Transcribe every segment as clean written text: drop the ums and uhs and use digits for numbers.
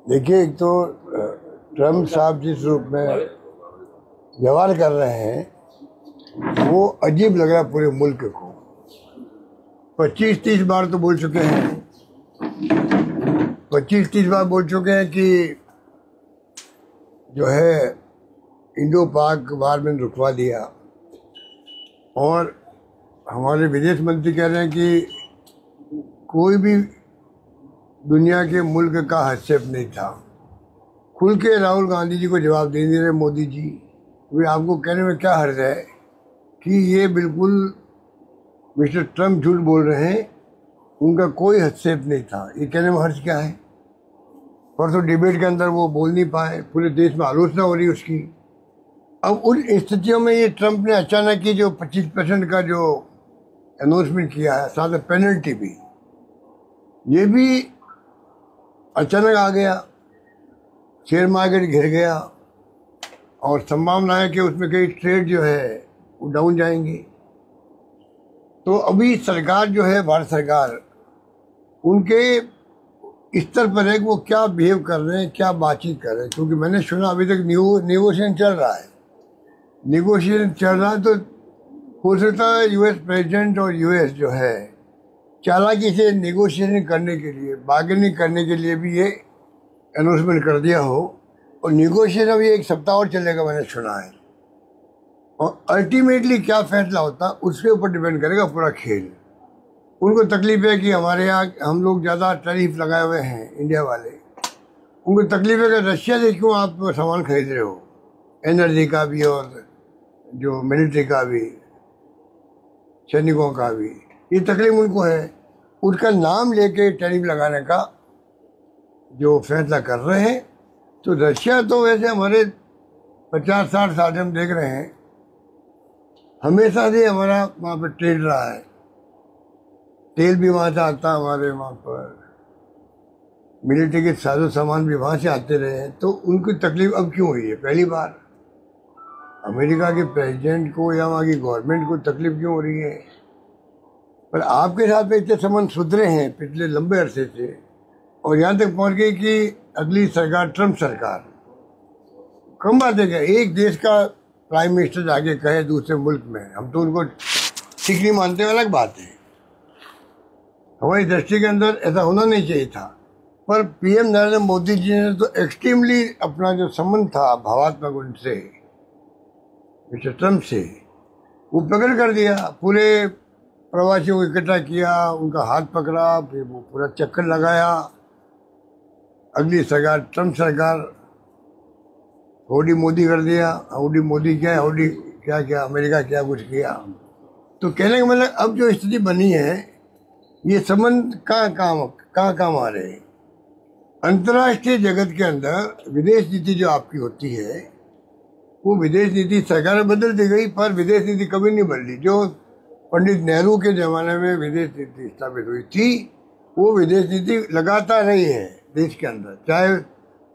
देखिए, एक तो ट्रम्प साहब जिस रूप में व्यवहार कर रहे हैं वो अजीब लग रहा है पूरे मुल्क को। 25-30 बार तो बोल चुके हैं, 25-30 बार बोल चुके हैं कि जो है इंडो पाक वार में रुकवा दिया, और हमारे विदेश मंत्री कह रहे हैं कि कोई भी दुनिया के मुल्क का हस्तक्षेप नहीं था। खुल के राहुल गांधी जी को जवाब दे रहे मोदी जी, वे आपको कहने में क्या हर्ज है कि ये बिल्कुल मिस्टर ट्रम्प झूठ बोल रहे हैं, उनका कोई हस्तक्षेप नहीं था। ये कहने में हर्ज क्या है? परसों डिबेट के अंदर वो बोल नहीं पाए, पूरे देश में आलोचना हो रही उसकी। अब उन स्थितियों में ये ट्रम्प ने अचानक की जो 25% का जो अनाउंसमेंट किया है, साथ में पेनल्टी भी, ये भी अचानक आ गया। शेयर मार्केट घिर गया और संभावना है कि उसमें कई ट्रेड जो है वो डाउन जाएंगी। तो अभी सरकार जो है, भारत सरकार, उनके स्तर पर है कि वो क्या बिहेव कर रहे हैं, क्या बातचीत कर रहे हैं। क्योंकि मैंने सुना अभी तक नेगोशिएशन चल रहा है, तो हो सकता है यूएस प्रेसिडेंट और यूएस जो है चालाकी से नेगोशिएशन करने के लिए, बार्गेनिंग करने के लिए भी ये अनाउंसमेंट कर दिया हो। और नेगोशिएशन अभी 1 सप्ताह और चलेगा, मैंने सुना है। और अल्टीमेटली क्या फैसला होता उसके ऊपर डिपेंड करेगा पूरा खेल। उनको तकलीफ है कि हमारे यहाँ हम लोग ज़्यादा टैरिफ लगाए हुए हैं, इंडिया वाले। उनको तकलीफ है कि रशिया से क्यों आप सामान खरीद रहे हो, एनर्जी का भी और जो मिलिट्री का भी, सैनिकों का भी। ये तकलीफ उनको है। उनका नाम लेके टैरिफ लगाने का जो फैसला कर रहे हैं। तो रशिया तो वैसे हमारे 50-60 साल से हम देख रहे हैं, हमेशा से हमारा वहाँ पर ट्रेड रहा है। तेल भी वहाँ से आता, हमारे वहाँ पर मिलिट्री के साजो सामान भी वहाँ से आते रहे हैं। तो उनकी तकलीफ अब क्यों हुई है? पहली बार अमेरिका के प्रेसिडेंट को या वहाँ की गवर्नमेंट को तकलीफ क्यों हो रही है? पर आपके साथ में इतने संबंध सुधरे हैं पिछले लंबे अरसे से, और यहाँ तक पहुँच गई कि अगली सरकार ट्रम्प सरकार। कम बात है क्या एक देश का प्राइम मिनिस्टर जाके कहे दूसरे मुल्क में, हम तो उनको ठीक नहीं मानते, अलग बात है। हमारी दृष्टि के अंदर ऐसा होना नहीं चाहिए था। पर पीएम नरेंद्र मोदी जी ने तो एक्सट्रीमली अपना जो संबंध था भावात्मक उनसे, मिस्टर ट्रम्प से, वो प्रकट कर दिया। पूरे प्रवासियों को इकट्ठा किया, उनका हाथ पकड़ा, फिर वो पूरा चक्कर लगाया। अगली सरकार ट्रम्प सरकार, होडी मोदी कर दिया। होडी मोदी क्या है, होडी क्या क्या, अमेरिका क्या कुछ किया। तो कहने का मतलब अब जो स्थिति बनी है, ये संबंध कहाँ काम आ रहे हैं। अंतर्राष्ट्रीय जगत के अंदर विदेश नीति जो आपकी होती है, वो विदेश नीति सरकारें बदल दी गई, पर विदेश नीति कभी नहीं बदली। जो पंडित नेहरू के ज़माने में विदेश नीति स्थापित हुई थी, वो विदेश नीति लगातार रही है देश के अंदर, चाहे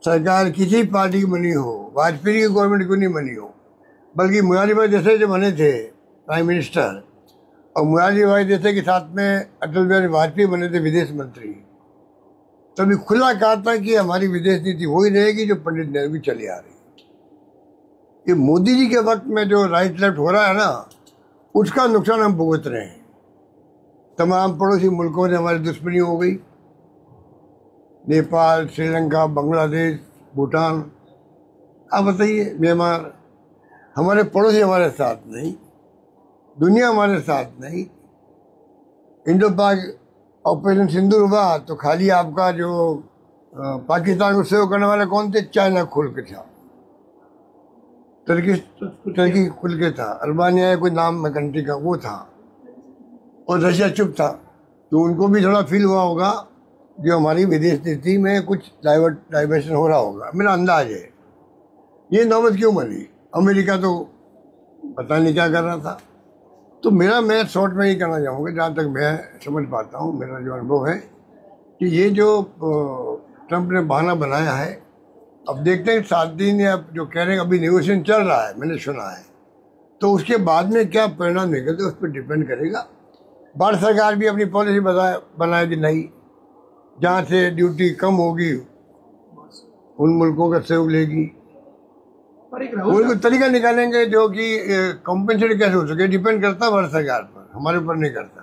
सरकार किसी पार्टी की बनी हो, वाजपेयी की गवर्नमेंट क्यों नहीं बनी हो। बल्कि मुरारी भाई देसाई जो बने थे प्राइम मिनिस्टर, और मुरारी भाई देसाई के साथ में अटल बिहारी वाजपेयी बने थे विदेश मंत्री, तभी खुला कहा था कि हमारी विदेश नीति वही रहेगी जो पंडित नेहरू की चली आ रही। ये मोदी जी के वक्त में जो राइट लेफ्ट हो रहा है ना, उसका नुकसान हम भुगत रहे हैं। तमाम पड़ोसी मुल्कों से हमारी दुश्मनी हो गई, नेपाल, श्रीलंका, बांग्लादेश, भूटान। आप बताइए, म्यांमार, हमारे पड़ोसी हमारे साथ नहीं, दुनिया हमारे साथ नहीं। इंडो पाक ऑपरेशन सिंदूर हुआ तो खाली आपका जो पाकिस्तान को सेव करने वाले कौन थे? चाइना खुल के था, टर्की खुल के था, अल्बानिया कोई नाम कंट्री का वो था, और रशिया चुप था। तो उनको भी थोड़ा फील हुआ होगा जो हमारी विदेश नीति में कुछ डाइवर्शन हो रहा होगा, मेरा अंदाज है। ये नौबत क्यों बनी? अमेरिका तो पता नहीं क्या कर रहा था। तो मैं शॉर्ट में ही कहना चाहूँगा, जहाँ तक मैं समझ पाता हूँ, मेरा जो अनुभव है, कि ये जो ट्रम्प ने बहाना बनाया है, अब देखते हैं 7 दिन या जो कह रहे हैं अभी नेगोशिएशन चल रहा है, मैंने सुना है, तो उसके बाद में क्या परिणाम निकलते उस पर डिपेंड करेगा। भारत सरकार भी अपनी पॉलिसी बनाएगी नहीं, जहाँ से ड्यूटी कम होगी उन मुल्कों का सहयोग लेगी। पर एक वो कोई तरीका निकालेंगे जो कि कॉम्पेंसेट कैसे हो सके, डिपेंड करता है भारत सरकार पर, हमारे ऊपर नहीं करता।